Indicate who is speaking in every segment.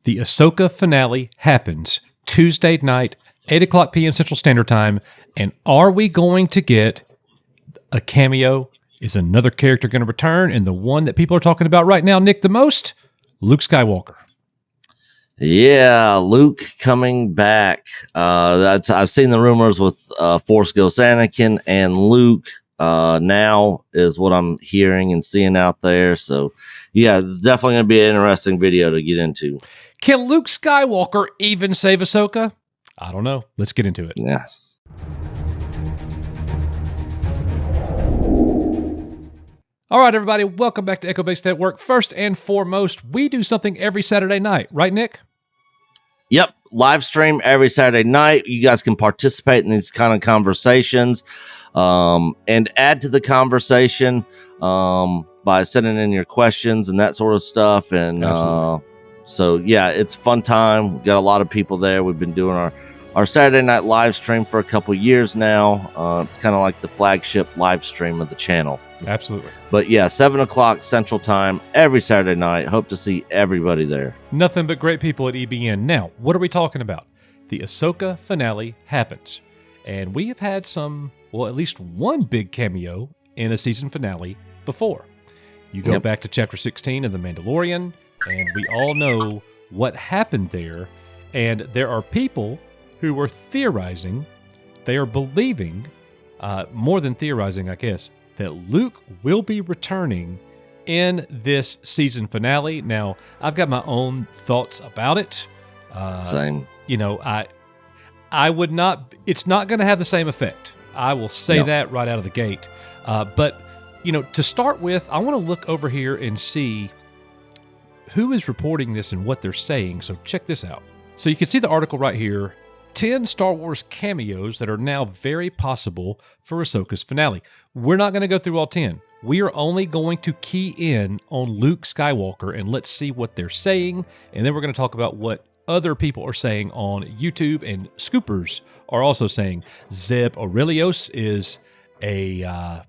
Speaker 1: The Ahsoka finale happens Tuesday night, 8 o'clock p.m. Central Standard Time. And are we going to get a cameo? Is another character going to return? And the one that people are talking about right now, Nick, the most? Luke Skywalker.
Speaker 2: Yeah, Luke coming back. I've seen the rumors with Force Ghost Anakin and Luke. Now is what I'm hearing and seeing out there. So, yeah, it's definitely going to be an interesting video to get into.
Speaker 1: Can Luke Skywalker even save Ahsoka? I don't know. Let's get into it.
Speaker 2: Yeah.
Speaker 1: All right, everybody. Welcome back to Echo Based Network. First and foremost, we do something every Saturday night. Right, Nick?
Speaker 2: Yep. Live stream every Saturday night. You guys can participate in these kind of conversations and add to the conversation by sending in your questions and that sort of stuff. And so, yeah, it's a fun time. We've got a lot of people there. We've been doing our Saturday night live stream for a couple years now. It's kind of like the flagship live stream of the channel.
Speaker 1: Absolutely.
Speaker 2: But yeah, 7 o'clock Central Time every Saturday night. Hope to see everybody there.
Speaker 1: Nothing but great people at EBN. Now, what are we talking about? The Ahsoka finale happens. And we have had at least one big cameo in a season finale before. You go back to Chapter 16 of The Mandalorian, and we all know what happened there. And there are people who are theorizing, they are believing, more than theorizing, I guess, that Luke will be returning in this season finale. Now, I've got my own thoughts about it.
Speaker 2: Same.
Speaker 1: You know, I would not, it's not going to have the same effect. I will say that right out of the gate. But, you know, to start with, I want to look over here and see who is reporting this and what they're saying. So check this out. So you can see the article right here. 10 Star Wars cameos that are now very possible for Ahsoka's finale. We're not going to go through all 10. We are only going to key in on Luke Skywalker and let's see what they're saying. And then we're going to talk about what other people are saying on YouTube, and scoopers are also saying. Zeb Aurelios is a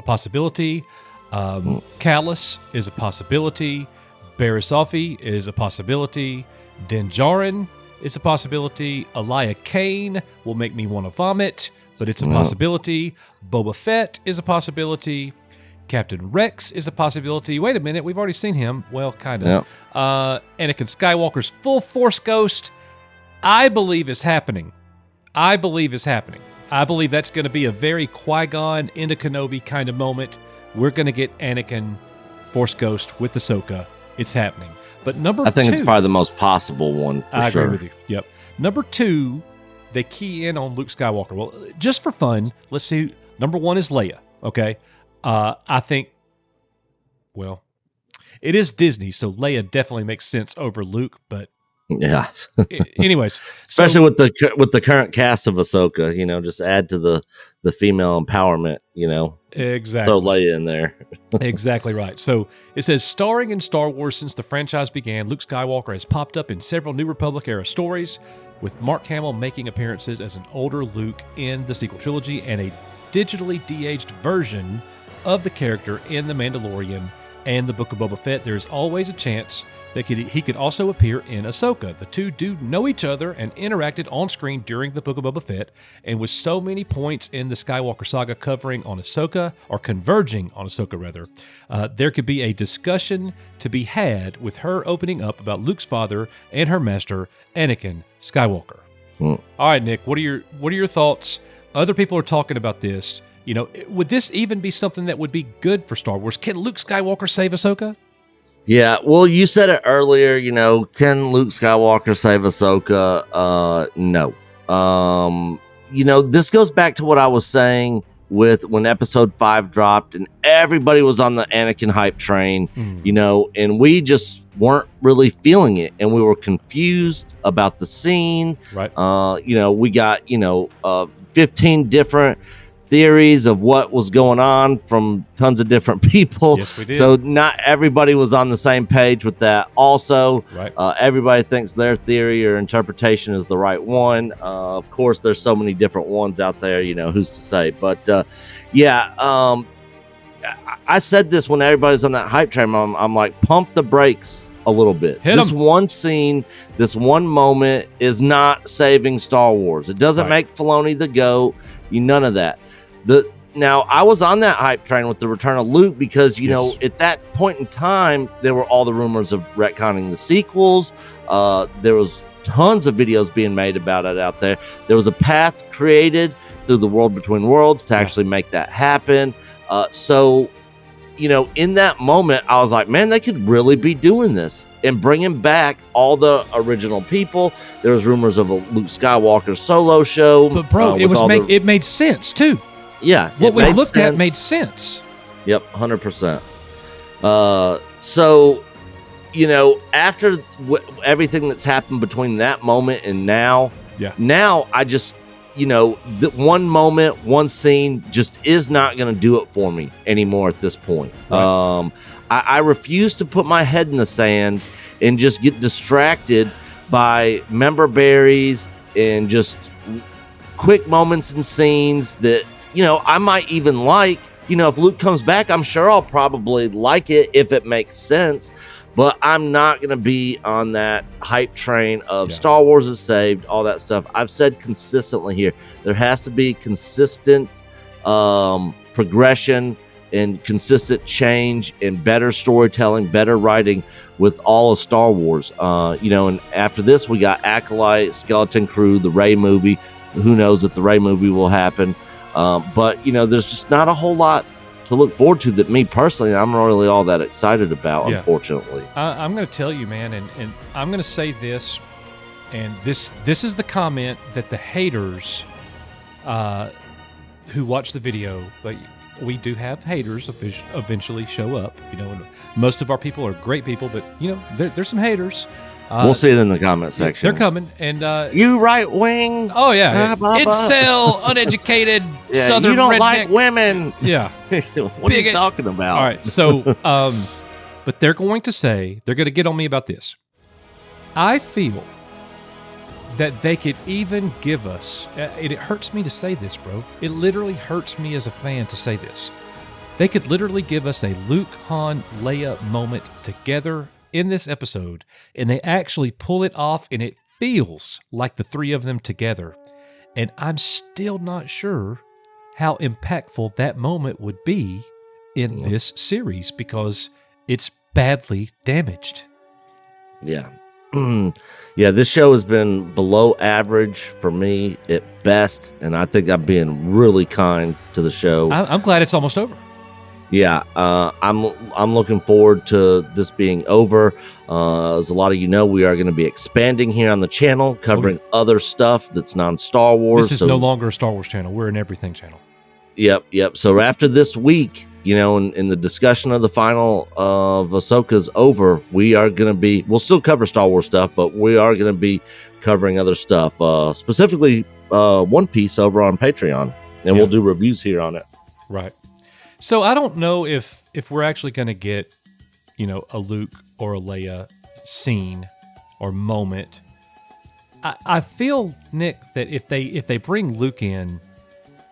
Speaker 1: possibility. Callus is a possibility. Barisofi is a possibility. Din Djarin is a possibility. Elia Kane will make me want to vomit, but it's a possibility. Boba Fett is a possibility. Captain Rex is a possibility. Wait a minute, we've already seen him. Well, kind of. Anakin Skywalker's full Force ghost, I believe is happening. I believe that's going to be a very Qui-Gon into Kenobi kind of moment. We're going to get Anakin Force ghost with Ahsoka. It's happening. But I think
Speaker 2: it's probably the most possible one.
Speaker 1: I agree with you. Yep. Number 2, they key in on Luke Skywalker. Well, just for fun, let's see. Number 1 is Leia. Okay. I think, well, it is Disney, so Leia definitely makes sense over Luke. But
Speaker 2: yeah.
Speaker 1: Anyways,
Speaker 2: especially with the current cast of Ahsoka, you know, just add to the female empowerment. You know.
Speaker 1: Exactly.
Speaker 2: Throw Leia in there.
Speaker 1: Exactly right. So it says, starring in Star Wars since the franchise began, Luke Skywalker has popped up in several New Republic-era stories, with Mark Hamill making appearances as an older Luke in the sequel trilogy and a digitally de-aged version of the character in The Mandalorian and the Book of Boba Fett. There's always a chance that he could also appear in Ahsoka. The two do know each other and interacted on screen during the Book of Boba Fett, and with so many points in the Skywalker saga covering on Ahsoka, or converging on Ahsoka rather, there could be a discussion to be had with her opening up about Luke's father and her master, Anakin Skywalker. All right, Nick, what are your thoughts? Other people are talking about this. You know, would this even be something that would be good for Star Wars? Can Luke Skywalker save Ahsoka?
Speaker 2: Yeah, well, you said it earlier, you know, can Luke Skywalker save Ahsoka? No. You know, this goes back to what I was saying with when episode 5 dropped and everybody was on the Anakin hype train, you know, and we just weren't really feeling it and we were confused about the scene.
Speaker 1: Right.
Speaker 2: You know, we got, 15 different theories of what was going on from tons of different people.
Speaker 1: Yes, we did.
Speaker 2: So not everybody was on the same page with that. Also,
Speaker 1: right.
Speaker 2: Everybody thinks their theory or interpretation is the right one. Of course, there's so many different ones out there, you know, who's to say? But I said this when everybody's on that hype train. I'm like, pump the brakes a little bit. This one scene, this one moment is not saving Star Wars. It doesn't make Filoni the GOAT. None of that. Now, I was on that hype train with the return of Luke because, you know, at that point in time, there were all the rumors of retconning the sequels. There was tons of videos being made about it out there. There was a path created through the World Between Worlds to actually make that happen. So, you know, in that moment, I was like, man, they could really be doing this and bringing back all the original people. There was rumors of a Luke Skywalker solo show.
Speaker 1: But, bro, it made sense, too.
Speaker 2: Yeah.
Speaker 1: What we looked at made sense.
Speaker 2: Yep, 100%. So, you know, after everything that's happened between that moment and now, I just, you know, the one moment, one scene just is not going to do it for me anymore at this point. Right. I refuse to put my head in the sand and just get distracted by member berries and just quick moments and scenes that, you know, I might even like. You know, if Luke comes back, I'm sure I'll probably like it if it makes sense. But I'm not going to be on that hype train of Star Wars is saved, all that stuff. I've said consistently here, there has to be consistent progression and consistent change and better storytelling, better writing with all of Star Wars. You know, and after this, we got Acolyte, Skeleton Crew, the Rey movie. Who knows if the Rey movie will happen? But, you know, there's just not a whole lot to look forward to that me personally, I'm not really all that excited about, unfortunately.
Speaker 1: I'm going to tell you, man, and I'm going to say this, and this is the comment that the haters who watch the video, but we do have haters eventually show up, you know, and most of our people are great people, but, you know, there's some haters.
Speaker 2: We'll see it in the comment section.
Speaker 1: They're coming, and
Speaker 2: you right wing.
Speaker 1: Oh yeah, incel, uneducated Southern
Speaker 2: you don't
Speaker 1: redneck.
Speaker 2: like women.
Speaker 1: Yeah,
Speaker 2: what are you talking about?
Speaker 1: All right, so but they're going to get on me about this. I feel that they could even give us. It hurts me to say this, bro. It literally hurts me as a fan to say this. They could literally give us a Luke, Han, Leia moment together in this episode, and they actually pull it off, and it feels like the three of them together. And I'm still not sure how impactful that moment would be in this series because it's badly damaged.
Speaker 2: Yeah. Yeah, this show has been below average for me at best, and I think I'm being really kind to the show.
Speaker 1: I'm glad it's almost over.
Speaker 2: Yeah, I'm looking forward to this being over. As a lot of you know, we are going to be expanding here on the channel, covering other stuff that's non-Star Wars.
Speaker 1: This is no longer a Star Wars channel. We're an everything channel.
Speaker 2: Yep. So after this week, you know, in the discussion of the final of Ahsoka's over, we'll still cover Star Wars stuff, but we are going to be covering other stuff, specifically One Piece over on Patreon, and we'll do reviews here on it.
Speaker 1: Right. So I don't know if we're actually going to get, you know, a Luke or a Leia scene or moment. I feel, Nick, that if they bring Luke in,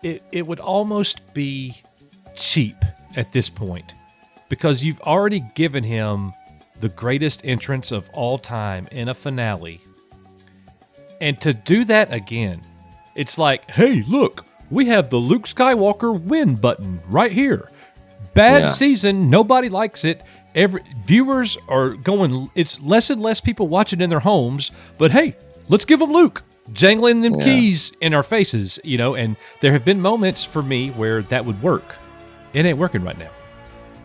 Speaker 1: it would almost be cheap at this point because you've already given him the greatest entrance of all time in a finale. And to do that again, it's like, hey, look. We have the Luke Skywalker win button right here. Bad season, nobody likes it. Viewers are going, it's less and less people watching in their homes, but hey, let's give them Luke. Jangling them keys in our faces, you know, and there have been moments for me where that would work. It ain't working right now.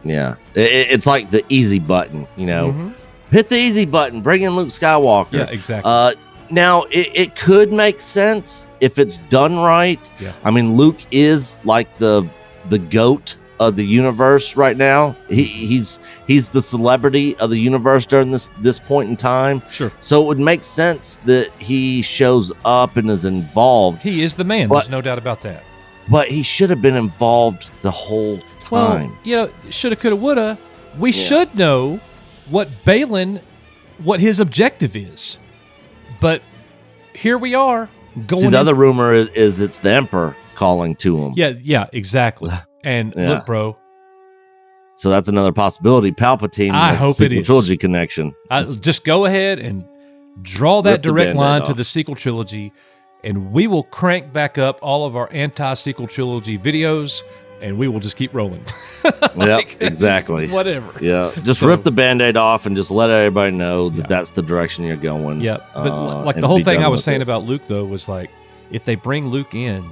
Speaker 2: Yeah. It's like the easy button, you know. Mm-hmm. Hit the easy button, bring in Luke Skywalker.
Speaker 1: Yeah, exactly.
Speaker 2: Now, it could make sense if it's done right. Yeah. I mean, Luke is like the GOAT of the universe right now. He's the celebrity of the universe during this point in time.
Speaker 1: Sure.
Speaker 2: So it would make sense that he shows up and is involved.
Speaker 1: He is the man. There's no doubt about that.
Speaker 2: But he should have been involved the whole time.
Speaker 1: Well, you know, shoulda, coulda, woulda. We should know what his objective is. But here we are going.
Speaker 2: See, the other rumor is it's the Emperor calling to him.
Speaker 1: Yeah, exactly. And look, bro,
Speaker 2: So that's another possibility. Palpatine.
Speaker 1: I hope it is.
Speaker 2: Trilogy connection.
Speaker 1: Just go ahead and draw that
Speaker 2: Rip the
Speaker 1: direct
Speaker 2: Band-Aid
Speaker 1: line to
Speaker 2: off.
Speaker 1: the sequel trilogy, and we will crank back up all of our anti-sequel trilogy videos, and we will just keep rolling.
Speaker 2: Yep, exactly.
Speaker 1: Whatever.
Speaker 2: Yeah, just rip the Band-Aid off and just let everybody know that that's the direction you're going.
Speaker 1: Yep. But like
Speaker 2: and
Speaker 1: the whole
Speaker 2: be
Speaker 1: thing
Speaker 2: done
Speaker 1: I was
Speaker 2: with
Speaker 1: saying
Speaker 2: it.
Speaker 1: about Luke, though, was like, if they bring Luke in,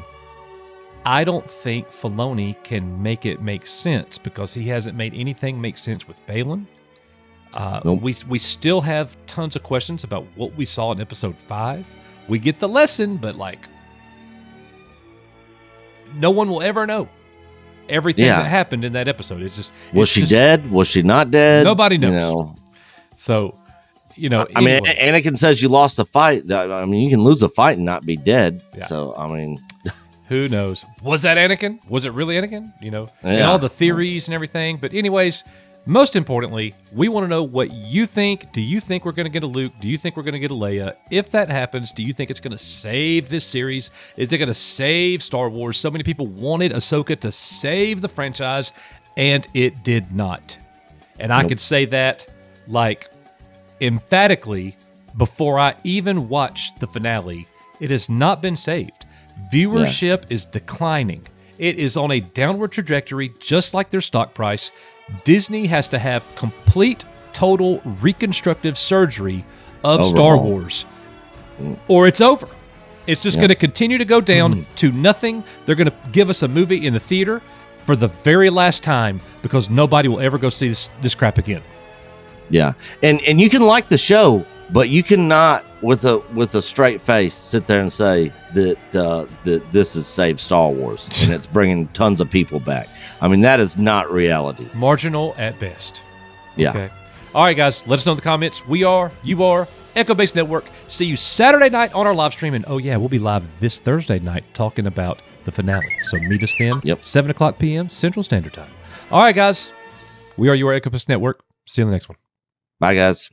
Speaker 1: I don't think Filoni can make it make sense because he hasn't made anything make sense with Balin.
Speaker 2: Nope.
Speaker 1: We still have tons of questions about what we saw in episode 5. We get the lesson, but like, no one will ever know everything that happened in that episode. It's just
Speaker 2: Was she dead? Was she not dead?
Speaker 1: Nobody knows.
Speaker 2: You know.
Speaker 1: So, you know,
Speaker 2: I mean,
Speaker 1: anyways.
Speaker 2: Anakin says you lost a fight. I mean, you can lose a fight and not be dead.
Speaker 1: Yeah.
Speaker 2: So, I mean,
Speaker 1: who knows? Was that Anakin? Was it really Anakin? You know, and
Speaker 2: Yeah.
Speaker 1: all the theories and everything. But anyways, most importantly, we want to know what you think. Do you think we're going to get a Luke? Do you think we're going to get a Leia? If that happens, do you think it's going to save this series? Is it going to save Star Wars? So many people wanted Ahsoka to save the franchise, and it did not. And I could say that like emphatically before I even watched the finale. It has not been saved. Viewership is declining. It is on a downward trajectory, just like their stock price. Disney has to have complete, total reconstructive surgery of Star Wars, or it's over. It's just going to continue to go down to nothing. They're going to give us a movie in the theater for the very last time because nobody will ever go see this crap again.
Speaker 2: yeah. And you can like the show, but you cannot, with a straight face, sit there and say that this is Save Star Wars and it's bringing tons of people back. I mean, that is not reality.
Speaker 1: Marginal at best.
Speaker 2: Yeah.
Speaker 1: Okay. All right, guys. Let us know in the comments. We are, you are, Echo Base Network. See you Saturday night on our live stream. And oh, yeah, we'll be live this Thursday night talking about the finale. So meet us then, 7 o'clock p.m. Central Standard Time. All right, guys. We are your Echo Base Network. See you in the next one.
Speaker 2: Bye, guys.